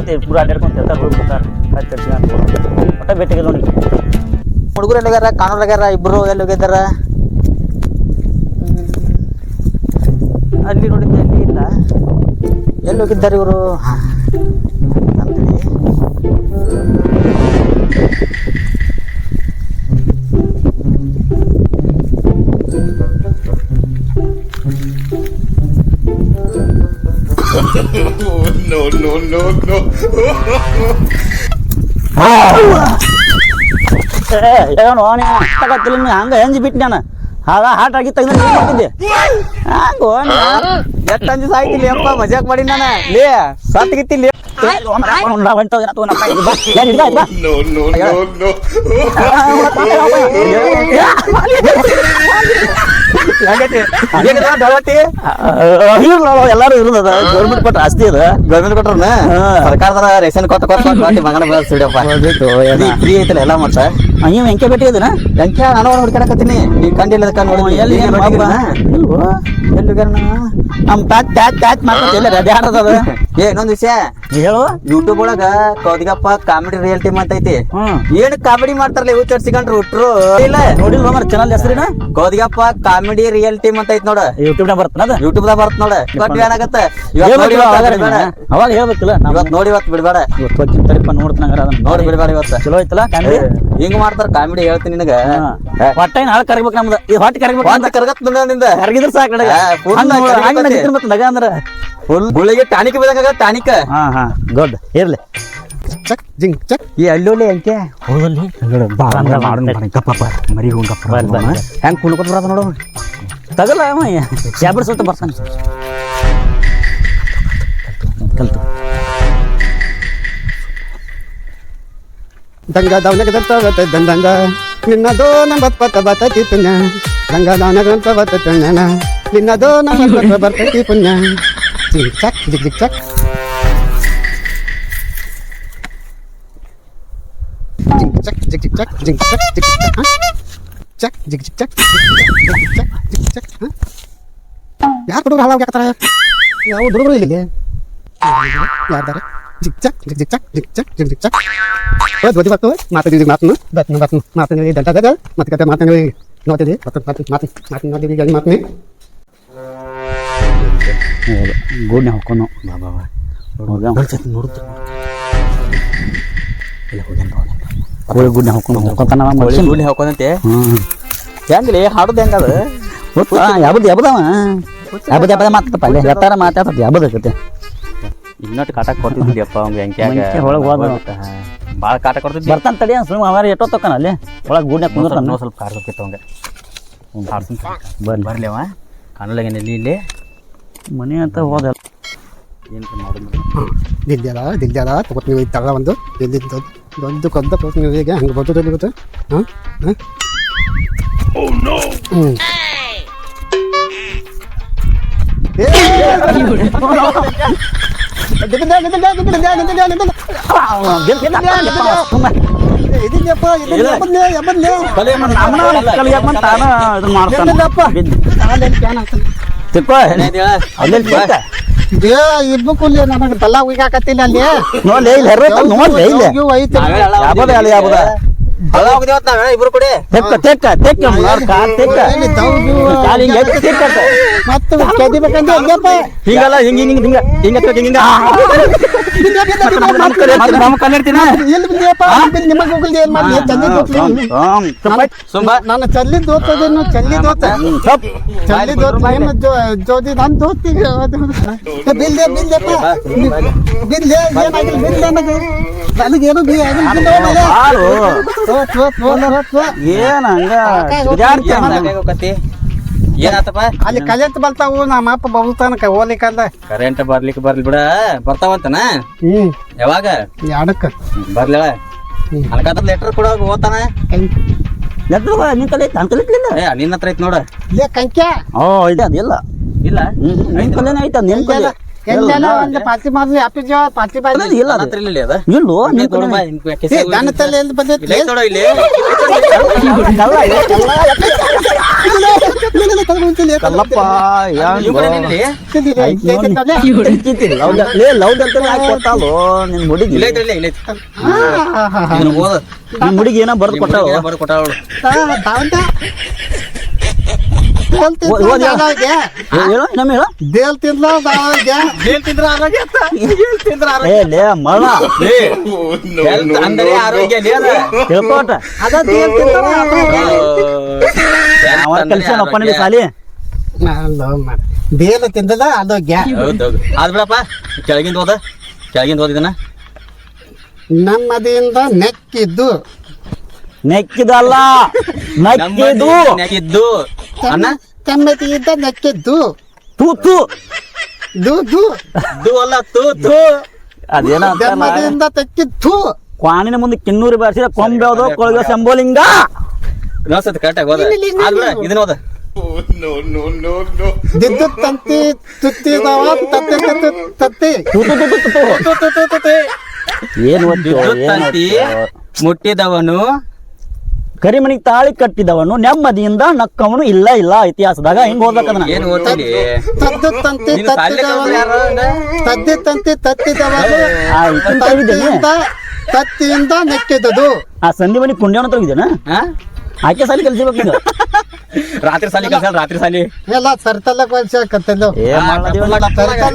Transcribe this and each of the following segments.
ಮತ್ತೆ ಪೂರ ಅಡ್ಡಾಡ್ಕೊಂತ ಇರ್ತಾರೆ ಹೋಗ್ಬಿಡ್ತಾರೆ ಒಟ್ಟ ಭೇಟಿಗೆ ನೋಡಿ ಹುಡುಗರು ಎಲ್ಲಿಗಾರ ಕಾಣೋರ್ಗಾರ ಇಬ್ರು ಎಲ್ಲಿ ಹೋಗಿದ್ದಾರ ಅಲ್ಲಿ ನೋಡಿದ್ದೆ ಅಲ್ಲಿ ಇಲ್ಲ ಎಲ್ಲಿ ಹೋಗಿದ್ದಾರೆ ಇವರು ಏನೋ ತಗತ್ತಿಲ್ಲ ಹಂಗ ಹೆಂಜಿ ಬಿಟ್ಟು ನಾನು ಹಾಟ್ ಆಗಿ ತೆಗೆದಿದ್ದೆ ಹಂಗೋ ಎಷ್ಟು ಅಂಜಿ ಸಾಯ್ತಿಲ್ಲ ಅಪ್ಪ ಮಜಾಕ್ ಮಾಡಿ ನಾನು ಲೇ ಸತ್ಗಿತ್ತಿಲ್ಲ ಎಲ್ಲಾರು ಇರೋದ ಗೌರ್ಮೆಂಟ್ ಕೊಟ್ಟ ಆಸ್ತಿ ಅದ ಗೌರ್ಮೆಂಟ್ ಕೊಟ್ರನ ಸರ್ಕಾರದ ರೇಷನ್ ಕೊಟ್ಟ ಮಗನ ಸಿಡಪ್ಪ ಫ್ರೀ ಐತಲ್ಲ ಎಲ್ಲ ಮತ್ತ ನೀವು ಎಂಕೆ ಭೇಟಿ ಇದನ ಎಂಕೆ ನಾನು ಹುಡ್ಕಾಡಕತ್ತೀನಿ ನೀ ಕಂಡಿಲ್ಲ ನೋಡಿ ಎಲ್ಲಿ ನಮ್ ತಾತ್ ಮಾಡ್ಕೊತಿಲ್ಲ ಅಡ್ಯಾಡದ ಏ ಇನ್ನೊಂದ್ ವಿಷಯ ಹೇಳು ಯೂಟ್ಯೂಬ್ ಒಳಗ ಕೌದಿಗಪ್ಪ ಕಾಮಿಡಿ ರಿಯಲ್ಟಿ ಅಂತೈತಿ ಏನ್ ಕಾಮಿಡಿ ಮಾಡ್ತಾರಲ್ಲ ಇವು ಚರ್ಸಿಕೊಂಡ್ರು ಹುಟ್ರು ಇಲ್ಲ ನೋಡಿಲ್ವ ಮರ ಚಾನಲ್ ಹೆಸರಿನ ಕೌದಿಗಪ್ಪ ಕಾಮಿಡಿ ರಿಯಲ್ ಟೀಮ್ ಅಂತ ಐತಿ ನೋಡ ಯೂಟ್ಯೂಬ್ ನ ಬರ್ತದ ಯೂಟ್ಯೂಬ್ ದಾಗ ಬರ್ತ ನೋಡ ಇವತ್ತು ಏನಾಗತ್ತ ಅವಾಗ ಹೇಳ್ಬೇಕಿಲ್ಲ ಇವತ್ ನೋಡಿ ಇವತ್ತು ಬಿಡ್ಬೇಡ ಇವತ್ತು ನೋಡ್ತಾನ ನೋಡಿ ಬಿಡ್ಬೇಡ ಇವತ್ತು ಚಲೋ ಐತಲ್ಲ ಕಾಮಿಡಿ ಹಿಂಗ್ ಮಾಡ್ತಾರ ಕಾಮಿಡಿ ಹೇಳ್ತೀನಿ ನಿನಗ ಹೊಟ್ಟೆ ನಾಳೆ ಕರಗ್ಬೇಕು ನಮ್ದು ಈ ಹೊಟ್ಟೆ ಕರಗ್ಬೇಕು ಅಂತ ಕರ್ಗತ್ ನಿಂದ ಕರಗಿದ್ರ ಸಾಕು ನಗ ಅಂದ್ರ ಫುಲ್ ಗುಳಿಗೆ ಟಾನಿಕ್ ಬಿದಂಗ ಟಾನಿಕ್ ಗುಡ್ ಇರ್ಲಿ ಚಕ್ ಜಿಂಗ್ ಚಕ್ ಈ ಅಲ್ಲೊಳ್ಳಿ ಅಂಕೆ ಹೌದಲ್ಲಿ ಮರಿ ಹೆಂಗ್ ಕುಳ್ಕೊತ್ ಬರದ ನೋಡು ತಗಲ್ಲ ಯಾಬ್ರ ಸೊತ್ತ ಬರ್ತಾನೆ ಕಲ್ತು ದಂಗ ದವನಗ ದಂತ ದಂದಂಗ ನಿನ್ನದೋ ನಂಬತ್ ಬರ್ತೈತಿ ಪುಣ್ಯ ದಂಗ ದವನಗ ದಂತ ಬರ್ತೈತಿ ನಿನ್ನದೋ ನಂಬತ್ ಬರ್ತೈತಿ ಪುಣ್ಯ ಜಿಗ್ ಚಕ್ ಜಿಗ್ ಜಿಗ್ ಚಕ್ ಜಿಗ್ ಚಕ್ ಜಿಗ್ ಜಿಗ್ ಚಕ್ ಜಿಗ್ ಚಕ್ ಜಿಗ್ ಚಕ್ ಜಿಗ್ ಜಿಗ್ ಚಕ್ ಜಿಗ್ ಚಕ್ ಯಾರು ಹುಡುಗರು ಹಾಳಾಗ್ಯಾಕತ್ತಾರ ಯಾವ ಹುಡುಗರು ಇಲ್ಲಿ ಯಾರ್ದಾರ ಜಿಗ್ ಚಕ್ ಜಿಗ್ ಜಿಗ್ ಚಕ್ ಜಿಗ್ ಚಕ್ ಜಿಗ್ ಜಿಗ್ ಚಕ್ ಓದಿ ಬರ್ತು ಮಾತಾಡಿದ್ವಿ ಮಾತನ್ನು ದಂಟದಾಗ ಮತ್ತೆ ಕತೆ ಮಾತನ್ನು ನೋಡ್ತಿದ್ವಿ ಮಾತು ನೋಡಿದ್ವಿ ಗಂಡು ಮಾತನ್ನೇ ಗೂಡ್ನೆ ಹಾಕೋನು ಕೋಳಿ ಗುಡ್ನೆ ಹಾಕೊಂಡು ಗುಡ್ನೆ ಹಾಕೋದಂತೆ ಹೆಂಗ್ಲಿ ಹಾಡುದು ಹೆಂಗದ ಯಾಬದ ಮಾತಾಡಪ್ಪ ಅಲ್ಲಿ ಎತ್ತಾರ ಮಾತಾಡ್ತದೆ ಯಾಬದಕ್ಕೆ ಇನ್ನೊಟ್ಟು ಕಾಟ ಕೊಡ್ತಿದ್ಯಪ್ಪ ಅವ್ಗೆ ಹೆಂಗೆ ಒಳಗೆ ಹೋದ ಭಾಳ ಕಾಟ ಕೊಡ್ತಿದ್ವಿ ಬರ್ತಾನೆ ತಡಿ ಸುಮ್ಮ ಅವಾರ ಎಷ್ಟೋ ತಕ್ಕನ ಅಲ್ಲಿ ಒಳಗೆ ಗೂಡ್ನೆ ಕುಂದಿರ್ತಾನೆ ಸ್ವಲ್ಪ ಕಾರ್ಬೇಕಿತ್ತು ಅವಂಗೆ ಬರ್ಲಿ ಅವ ಕಾಣಲಾಗೇನೆ ಇಲ್ಲಿ ಮನೆ ಅಂತ ಹೋದ ಏನು ಮಾಡೋದು ದಿಲ್ದ್ಯಾದ ತಗೋತ್ ನೀವು ತಗ ಒಂದು ಇಲ್ಲಿ ದೊಡ್ಡ ಕೊದ್ದ ತಗೋತ್ ನೀವು ಹೇಗೆ ಹಂಗೆ ಬರ್ತದೆ ಗೊತ್ತೆ ಹಾಂ ಇಬ್ಬು ಕೂಲಿ ನನಗೆ ತಲ್ಲ ಉಯ್ಕಾಕತ್ತಿಲ್ಲ ಅಲ್ಲಿ ನೋಡ್ಲಿ ಇಬ್ರು ಕೂಡ ಮತ್ತೆ ಕೆದಿಬೇಕಂದ್ರೆ ಹಿಂಗಲ್ಲ ಹಿಂಗ ಹಿಂಗ ಹಿಂಗ ಹಿಂಗ ನಿಮಗೆ ಹೋಗಲ್ದಿ ಏನ್ ಮಾಡಿ ನಾನು ಚಲ್ಲಿದ್ದು ಓದ್ತದೇನು ಚಲ್ಲಿದ್ದು ಏನು ಜೋದಿ ನಾನು ದೋಸ್ತಿಗೆ ಬಿಲ್ಲೆ ಬಿಲ್ಲೆಪ್ಪ ಬಿಲ್ಲೆ ಏನಾಗಿಲ್ಲ ಬಿಲ್ ನನಗೇನು ಏನಾತಪ್ಪ ಅಲ್ಲಿ ಕರೆಂಟ್ ಬರ್ತಾವು ನಮ್ಮ ಅಪ್ಪ ಬಬುತಾನ ಹೋಗ್ಲಿಕ್ಕಂದ ಕರೆಂಟ್ ಬರ್ಲಿಕ್ಕೆ ಬರ್ಲಿ ಬಿಡ ಬರ್ತಾವಂತನ ಯಾವಾಗ ಯಾಡಕ್ಕ ಬರ್ಲಿಲ್ಲ ಅನ್ಕಾತ ಲೆಟರ್ ಕೂಡ ಓದ್ತಾನ ನಿನ್ ಕಲೆ ನಿನ್ನ ಹತ್ರ ಐತ್ ನೋಡ ಓ ಇದೆ ಅದಿಲ್ಲ ಇಲ್ಲ ನಿನ್ ಕಲೆನ ಐತ ನಿನ್ ಕಲೆ ಎಲ್ಲೆಲ್ಲ ಒಂದು ಪಾರ್ಟಿ ಮಾಡ್ಲಿ ಅಪ್ಪಿಜ ಪಾರ್ಟಿ ಬಾಜಿ ಇಲ್ಲ ಹತ್ರ ಇಲ್ಲ ಅದ ಇಲ್ಲೋ ನಿನ್ ನೋಡು ಬಾ, ಕೆಸಿ ಹೋಗಿ. ಗಣ ತಲೆ ಎಲ್ಲಿ ಬಂದೈತಿ ಇಲ್ಲ ಐತ್ ನೋಡು ಇಲ್ಲಿ. ಕಲ್ಲಪ್ಪ ಇವ್ ಕಡೆ ನಿಲ್ಲಿ. ಲವ್ ಅಂತ ಕೊಟ್ಟಾಲು ನಿನ್ ಹುಡುಗಿ ಇಲ್ಲ ಐತ್ರಿ, ಇಲ್ಲ ಐತಿ. ಇದನ್ನ ಓದು. ನಿಮ್ ಹುಡುಗಿ ಏನೋ ಬರ್ದು ಕೊಟ್ಟಾವ ಏನೋ ಬರ್ದ್ ಕೊಟ್ಟಾಳ ಅವ್ಳು. ಹೇಳು ನಮ್ಮ ಹೇಳು ದೇಲ್ ತಿಂದ್ಲ ಏನ್ ತಿಂದ್ರ ಆರೋಗ್ಯ ಅಂತ? ಏನ್ ತಿಂದ್ರ ಆರೋಗ್ಯ? ಏ ಲೇ ಮಳ Health ಅಂದ್ರೆ ಆರೋಗ್ಯ ಲೇ ಅದ. ತಿಳ್ಕೋಟ ಅದ ದೇಲ್ ತಿಂತಾರ ಅವ ಕಲ್ಸ್ಯಾನಪ್ಪ ನಿನಗೆ ಸಾಲಿ ದೇಲ್ ತಿಂದದ ಆರೋಗ್ಯ ಹೌದೌದು ಆದ್ ಬಿಡಪ್ಪ ಕೆಳಗಿಂದ ಓದ ಇದನ್ನ ನಮ್ಮದಿಯಿಂದ ನೆಕ್ಕಿದ್ದು ನೆಕ್ಕಿದಲ್ಲ ನಕ್ಕಿದು ನೆಕ್ಕಿದ್ದು ಅನ್ನ ಕೆಮ್ಮತಿಯಿಂದ ನೆಕ್ಕಿದ್ದು ತೂ ತೂ ದು ದು ಅಲ್ಲ ತೂ ತೂ. ಅದೇನ ನೆಮ್ಮದಿಯಿಂದ ತೆಕ್ಕಿದ್ದು ಕ್ವಾಣಿನ ಮುಂದೆ ಕಿನ್ನೂರಿ ಬಾರಿಸಿದ ಕೊಂಬೆಯೋದು ಕೊಳಗ ಶಂಬೋಲಿಂಗ ಇನ್ನೊಂದ್ಸತಿ ಕರೆಕ್ಟಾಗಿ ಓದ ಆದ್ ಬಿಡ ಇದನ್ನ ಓದ ದಿದ್ದು ತಂತಿ ತುತ್ತಿದವ ತತ್ತಿ ತತ್ತಿ ತೂ ತೂ ತೂ ತೂ ತೂ ತೂ. ಏನ್ ಓದ್ತೀವೋ, ಏನ್ ತಂತಿ ಓದ್ತೀವೋ. ಮುಟ್ಟಿದವನು ಕರಿಮಣಿಗೆ ತಾಳಿ ಕಟ್ಟಿದವನು ನೆಮ್ಮದಿಯಿಂದ ನಕ್ಕವನು ಇಲ್ಲ ಇಲ್ಲ ಇತಿಹಾಸದಾಗ ಹಿಂಗ್ ಓದ್ಬೇಕದನ್ನ ಏನ್ ಓದ್ತೀನಿ ತದ್ದು ತಂತಿ ನೀನು ಸಾಲಿ ಕಲ್ತವ್ರು ಯಾರು? ತದ್ದಿ ತಂತಿ ತತ್ತಿದವನು ಆ ಇದನ್ನ ತೆಗಿದೇನೆ. ತತ್ತಿಯಿಂದ ನೆಕ್ಕಿದದು ಆ ಸಂಧಿ ಮನಿ ಪುಣ್ಯವನ ತೆಗಿದೇನ ಹಾ? ಆಕೆ ಸಾಲಿ ಕಲ್ಸಿಬೇಕು ನೀನು. ರಾತ್ರಿ ಸಾಲಿ ಕಲ್ಸಲ್ಲ ರಾತ್ರಿ ಸಾಲಿ ಎಲ್ಲ ತರ್ತಲ್ಲ ಕಲ್ಸಕತ್ತಲ್ಲ ಏನ್ ಮಾಡ್ಲತ್ತೀವ?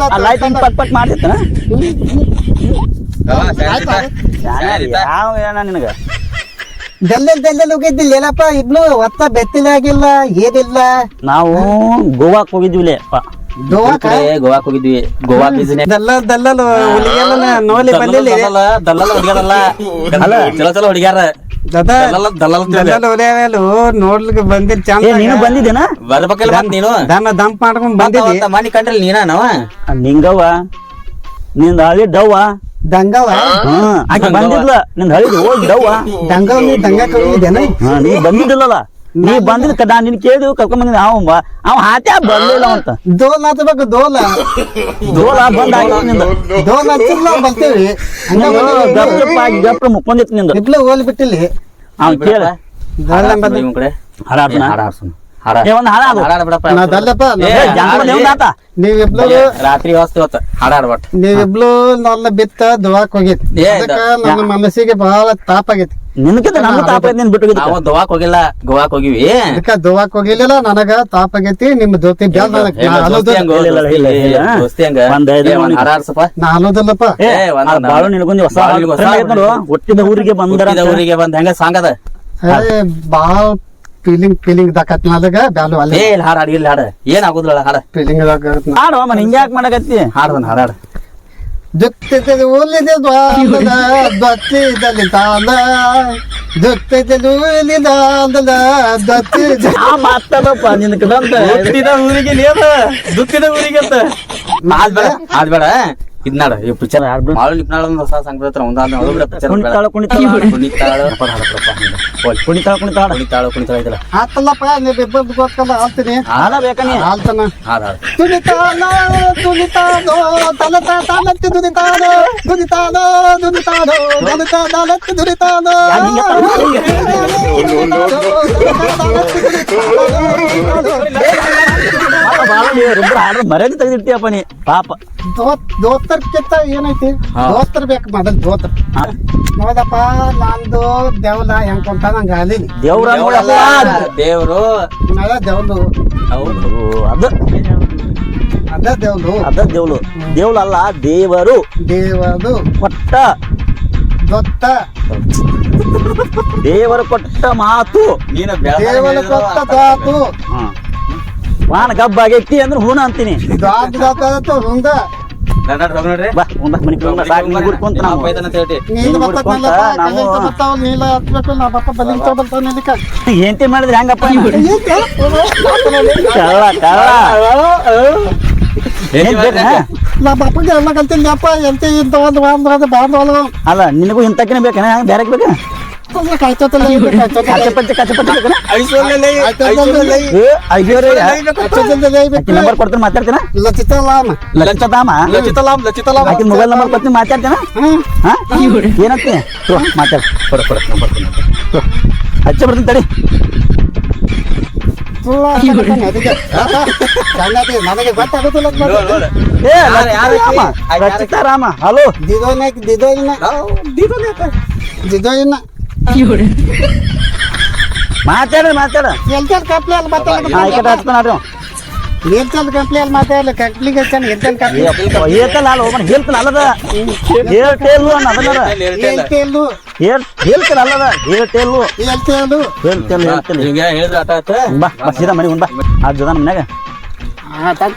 ಆ ಲೈಟ್ ಹಿಂಗ್ ಪಟ್ ಪಟ್ ಮಾಡ್ತಿತ್ತನ ಯಾವ ಏನ ನಿನಗ ದೆಲ್ಲಲ್ ಹೋಗಿದ್ದಿಲ್ಲ ಏನಪ್ಪ ಇಬ್ರು ಒತ್ತ ಬೆತ್ತಿಲಾಗಿಲ್ಲ ಏನಿಲ್ಲ ನಾವು ಗೋವಾಕ್ ಹೋಗಿದ್ವಿಲೆ ಗೋವಾಕ್ ಹೋಗಿದ್ವಿ ಗೋವಾ ಬಿಸಿನೆಸ್ ದಲ್ಲಲ್ ಹುಲಿಗೆಲ್ಲ ನೋಲಿ ಬಂದಿಲ್ಲ ದಲ್ಲಲ ಹುಡುಗ್ಯಾರಲ್ಲ ಅಲ್ಲ. ಚಲೋ ಚಲೋ ಹುಡುಗ್ಯಾರ ದಲ್ಲಲ ದಲ್ಲಲ್ ನೋಡ್ಲಿಕ್ಕೆ ಬಂದಿಲ್ಲ ಏ ಚಂದ ನೀನು ಬಂದಿದ್ದೇನ ಬರ್ಬೇಕಲ್ಲ ಮತ್ತ್ ನೀನು ದಂಪ್ ಮಾಡ್ಕೊಂಡ್ ಬಂದಿದ್ದಿ ಮನಿ ಕಂಡ್ರಲ್ಲ ನೀನ ನಾವ ನಿಂಗವ್ವ ನಿಂದ ಹಳಿ ಡವ್ವ ದಂಗವ ಆಕೆ ಬಂದಿದ್ಲ ನಿಂದ ಹಳಿದು ಹೋಗಿ ಡವ್ವ ದಂಗವ್ ನೀ ದಂಗಕ್ಕೆ ಹೋಗಿದ್ದೇನ ನೀ ಬಂದಿದ್ದಿಲ್ಲಲ್ಲ ನೀ ಬಂದಿದ್ ನಾನ್ ನಿನ್ ಕೇಳಿದ್ವಿ ಕರ್ಕೊಂಡ್ ಬಂದಿದ್ದ ಅವ ಹಾತ್ಯಾ ಬರ್ಲಿಲ್ಲ ಅಂತ ದೋಲ್ ಹತ್ಬೇಕು ದೋಲ ದೋಳ ಬಂದ್ ಆಗಿತ್ತು ನಿಂದ ದೋಲ್ ಹಚ್ಚಿಲ್ಲ ನಾವು ಬರ್ತೀವಿ ಗಪ್ಪ ಆಗಿ ಗಪ್ಪ ಮುಕ್ಕೊಂಡಿತ್ತು ನಿಂದ ಇಬ್ಲು ಹೋಲ್ ಬಿಟ್ಟಿಲ್ಲ ಅವ್ ಕೇಳ ಇವ್ನ್ ಕಡೆ ಹಾಡಾಡ್ತಾನ ಹಾಡ ಹಾಡ್ಸೋನು ಹಾಡ ಏ ಒಂದ್ ಹಾಡ ಹಾಡು. ಹಾಡ ಬಿಡಪ್ಪ ನಾ ದಲ್ಲಪ್ಪ ಏ, ಜಾನಪದ ಏನ್ ಆತ ನೀವಿಬ್ಲು ರಾತ್ರಿ ಹೊಸ್ತು ಹೊತ್ತ ಹಾಡ ಹಾಡ್ಬಟ್ ನೀವಿಬ್ಲು ನನ್ನ ಬಿತ್ತ ದವಾಕ್ ಹೋಗಿತ್ ಏ, ಅದಕ್ಕ ನನ್ನ ಮನಸ್ಸಿಗೆ ಬಹಳ ತಾಪ ಆಗೈತಿ ನಿನ್ಕಿಂತ ನಮ್ಮ ತಾಪ ಐತ್ ನೀನ್ ಬಿಟ್ಟು ಹೋಗಿದ್ದ. ನಾವು ಗೋವಾಕ್ ಹೋಗಿಲ್ಲ ಗೋವಾಕ್ ಹೋಗಿವಿ ಅದಕ್ಕ ದವಾಕ್ ಹೋಗಿಲ್ಲ ನನಗ ತಾಪ ಆಗೈತಿ ನಿಮ್ ಜೊತೆ ಬ್ಯಾಲ್ ಏ, ದೋಸ್ತಿ ಹಂಗ, ಇಲ್ಲ, ಇಲ್ಲ, ಇಲ್ಲ, ಇಲ್ಲ. ದೋಸ್ತಿ ಹಂಗ. ಒಂದ್ ಐದು ಏ, ಒಂದ್ ಮಂದಿ. ಹಾಡ ಹಾಡ್ಸಪ್ಪ ನಾ ಅನ್ನೋದಿಲ್ಲಪ್ಪ ಏ, ಏ, ಒಂದ್ ಆ ಬಾಳು ನಿನಗೊಂದು ಹೊಸ ಬಾಳು ನಿನಗೊಂದು ಹೊಸ trend ಆಗೈತ್ ನೋಡು. ಹುಟ್ಟಿದ ಊರಿಗೆ ಬಂದರ ಹುಟ್ಟಿದ ಊರಿಗೆ ಬಂದ ಹೆಂಗ ಸಾಂಗ್ ಅದ ಏ ಬಾಳ ಫೀಲಿಂಗ್ ದಾಕತ್ ನನಗ ಬ್ಯಾಲು ಏ ಅಲ್ಲಿ ಇಲ್ಲಿ ಹಾಡ ಹಾಡಿ ಇಲ್ಲಿ ಹಾಡ ಏನ್ ಆಗುದಿಲ್ಲ ಹಾಡ ಫೀಲಿಂಗ್ ಹಾಡು ಮನ ಹಿಂಗ್ಯಾಕ್ ಮಾಡಕತ್ತಿ ಹಾಡ್ದನ್ ಹಾಡ ಹಾಡ ದುಃಖದಲ್ಲಿ ಉಳಿದ ದ್ವಾರದ ದ್ವತ್ತಿದಲ್ಲಿ ತಾನ ದುಃಖದಲ್ಲಿ ಉಳಿದ ದ್ವತ್ತಿ ಆ ಮಾತಾಡಪ್ಪ ನಿನ್ ಕದಂತ ಹುಟ್ಟಿದ ಊರಿಗೆ ಲೇದ ದುಃಖದ ಊರಿಗೆ ಅಂತ ಆದ್ ಬೇಡ ಇದ್ ನಾಡ ಈ ಪಿಕ್ಚರ್ ಮಾಳು ನಿಪ್ನಾಳ ಹೊಸ ಸಂಘ ಒಂದಾದ ಪಿಕ್ಚರ್ ಕುಣಿತಾಳ ಕುಣಿತಾಳ ಕುಣಿತಾಳ ಕುಣಿತಾಳ ಕುಣಿತಾಳ ಕುಣಿತಾಳ ಕುಣಿತಾಳ ಐತಲ್ಲ ಆತಲ್ಲಪ್ಪ ನೀವಿಬ್ಬರು ಗೊತ್ತಲ್ಲ ಆಲ್ತೀನಿ ಹಾಡ ಬೇಕನಿ ಆಲ್ತನ ಹಾಡ ಹಾಡ ತುನಿತಾನೋ ತುನಿತಾನೋ ತಲತ ತಾಲತ್ತಿ ತುನಿತಾನೋ ತುನಿತಾನೋ ತುನಿತಾನೋ ತಲತ ತಾಲತ್ತಿ ತುನಿತಾನೋ ಹಾಡ್ರ ಮರ್ಯಾದೆ ತೆಗೆದಿರ್ತೀಯಪ್ಪ ನೀ ಪಾಪ ದೋಸ್ತರ್ಕಿಂತ ಏನೈತಿ ಹಾ. ದೋಸ್ತರ್ ಬೇಕು ಮೊದಲ್ ದೋಸ್ತರ್ ನೋಡಪ್ಪ ನಂದು ದೇವ್ಲ ಹೆಂಗ್ ಕೊಂತ ನಂಗ ಅಲಿನಿ ದೇವ್ರ ದೇವ್ರು ನಾಳೆ ದೇವ್ಲು ಹೌದು ಅದ ಅದ ದೇವ್ಲು ಅದ ದೇವ್ಲು ದೇವ್ಲು ಅಲ್ಲ ದೇವರು ದೇವದು ಕೊಟ್ಟ ದೊತ್ತ ದೇವರು ಕೊಟ್ಟ ಮಾತು ನೀನು ದೇವಲ ಕೊತ್ತ ದಾತು ವಾನ ಗಬ್ಬ ಆಗೈತಿ ಅಂದ್ರೆ ಹೂನ ಅಂತೀನಿ ದಾತ್ ದಾತ ಹುಂದ ನೋಡ್ರಿ ಬಾ ಉಂಡ ಮನಿಗೆ ಹೋಗೋಣ, ಸಾಕ್ ನೀ ಗುಡ್ಕೊಂತ ನಾವು ನೀನು ನೀನು ಬರ್ತದಲ್ಲಪ್ಪ ಗುಡ್ಕೊಂತ ನಾವು ಕಲಿಂತ ಬರ್ತಾವ ನೀಲ ಹತ್ಬೇಕು ನಾ ಪಪ್ಪ ಬಲಿಂತ ಬರ್ತಾವ ನಿಲ್ಲಿಕ ಹೆಂಡತಿ ಮಾಡಿದ್ರೆ ಹೆಂಗಪ್ಪ ಕಳ್ಳ ಏನ್ ಬೇಕಾ? ನಾ ಪಪ್ಪಗೆ ಎಲ್ಲ ಕಲ್ತೀನಿ ಅಪ್ಪ ಎಂತ ಇಂತ ಒಂದು ಬಾಂಧವ ಅಲ್ಲ ನಿನಗೂ ಇಂತಕಿನ ಬೇಕನ ಬೇರೆ ಬೇಕಾ ಕಾಯ್ತೋತಲ್ಲ ಕಚ್ಚಪಚ್ಚ ಬೇಕನ ಐಸೋಲಲ್ಲಿ ಅಯ್ಯೋರೇ ಕಾಯ್ತೋತಲ್ಲ ನಂಬರ್ ಕೊಡ್ತೀನಿ ಮಾತಾಡ್ತೀನ ಲಚಿತಲಾಮ ಲಂಚದಾಮ ಲಚಿತಲಾಮ್ ಆಕಿನ ಮೊಬೈಲ್ ನಂಬರ್ ಕೊಡ್ತೀನಿ ಮಾತಾಡ್ತೀನ ಹಾ ಏನಂತಿ ಮಾತಾಡ ಕೊಡ ನಂಬರ್ ಹಚ್ಚ ಬರ್ತೀನಿ ತಡಿ ನನಗೆ ಗೊತ್ತಾಗುತ್ತಿಲ್ಲ ಏ ಲಚಿತಾರಾಮ ಹಲೋ ದಿದೋಯಿನ ಮಾತಾಡ ಎಲ್ಚಲ್ ಕಂಪ್ನಿ ಅಲ್ಲಿ ಮಾತಾಡೋದು ಎಲ್ಚಲ್ ಕಂಪ್ನಿ ಅಲ್ಲಿ ಮಾತಾಡಲಿ ಕಂಪ್ನಿಗೆ ಎಲ್ಚಲ್ ಕಂಪ್ನಿ ಏತಲ್ಲ ಅಲ್ಲ ಒಬ್ಬನ ಹೇಳ್ತಾನ ಅಲ್ಲದ ಏರ್ಟೆಲ್ ಅದನ್ನ ಎಲ್ಟೆಲ್ಲು ಹೇಳ್ತಾನ ಅಲ್ಲದ ಏರ್ಟೆಲ್ ಎಲ್ಟೆಲ್ಲು ಹೇಳ್ತೇನೆ ಹಿಂಗೆ ಹೇಳಿದ್ರೆ ಆಟ ಆತ ಬಾ ಸೀದಾ ಮನೆ ಬಾ ಆ ಜೊತೆ ನಮ್ಮ ಮನ್ಯಾಗ ಹಾಂ